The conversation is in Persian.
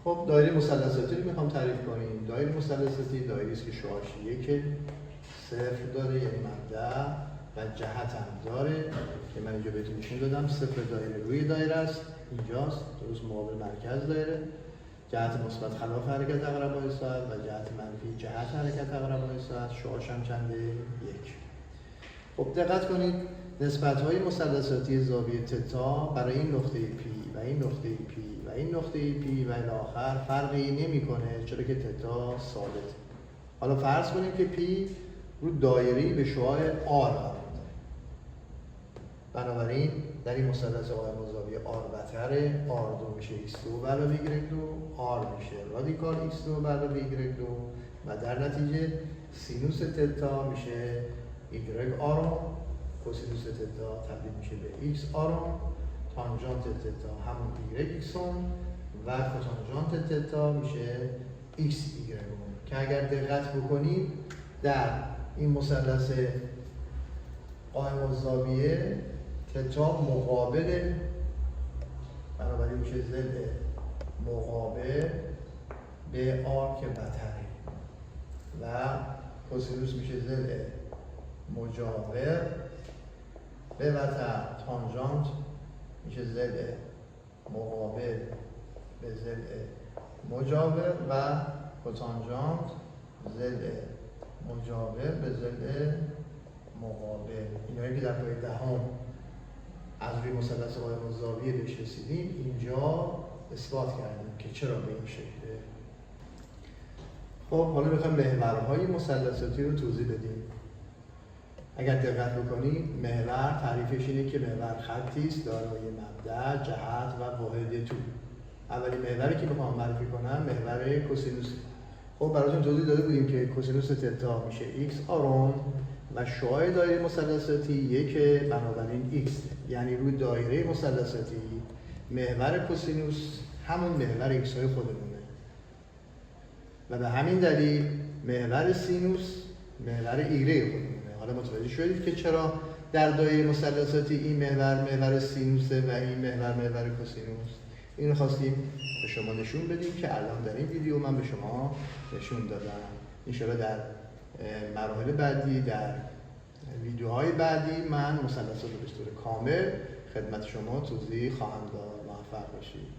خب دایره مثلثاتی رو میخوام تعریف کنیم. دایره مثلثاتی دایره است که شعاعش یک صفر داره، یعنی مبدأ و جهت هم داره که من اینجا بهتون نشون دادم. صفر دایره روی دایره است، اینجاست، درست مقابل مرکز دایره. جهت مثبت خلاف حرکت عقربای ساعت و جهت منفی جهت حرکت عقربای ساعت. شعاعش هم چنده؟ یک. خب دقت کنید نسبت‌های مثلثاتی زاویه تتا برای این نقطه پی و این نقطه پی و این نقطه پی و الی آخر فرقی نمی‌کنه، چرا که تتا ثابته. حالا فرض کنیم که پی رو دایره‌ای به شعاع آر قرار داره. بنابراین در این مثلث قائم الزاویه آر بتره، آر دو میشه x2 به علاوه y2، آر میشه رادیکال x2 به علاوه y2 و در نتیجه سینوس تتا میشه y آرم، کوسینوس تتا تبدیل میشه به x آرم، تانژانت تتا همون y x و کوتانژانت تتا میشه x y که اگر دقت بکنید در این مثلث قائم الزاویه تتا مقابل، بنابراین میشه ضد مقابل به آر که بتره و کوسینوس میشه ضد مجاور به وتر، تانژانت میشه ضد مقابل به ضد مجاور و کوتانژانت ضد مجاور به ضد مقابل. اینایی که در پای دهم از روی مثلث قائم الزاویه بهش رسیدیم اینجا اثبات کردیم که چرا به این شکله. خب حالا میخوایم محورهای مثلثاتی رو توضیح بدیم. اگر دقت بکنید محور تعریفش اینه که محور خطی است دارای مبدأ، جهت و واحد طول. اولین محوری که میخوام معرفی کنم محور کوسینوس. خب براتون توضیح داده بودیم که کوسینوس تتا میشه x آرم و شعاع دایره مثلثاتی یک، بنابراین x، یعنی روی دایره مثلثاتی محور کوسینوس همون محور x های خودمونه و به همین دلیل محور سینوس محور ایگره خودمونه. حالا متوجه شدید که چرا در دایره مثلثاتی این محور سینوسه و این محور کوسینوس. اینو خواستیم به شما نشون بدیم که الان در این ویدیو من به شما نشون دادم. انشاءالله در مراحل بعدی، در ویدیوهای بعدی من مثلثات رو به صورت کامل خدمت شما توضیح خواهم داد. موفق باشید.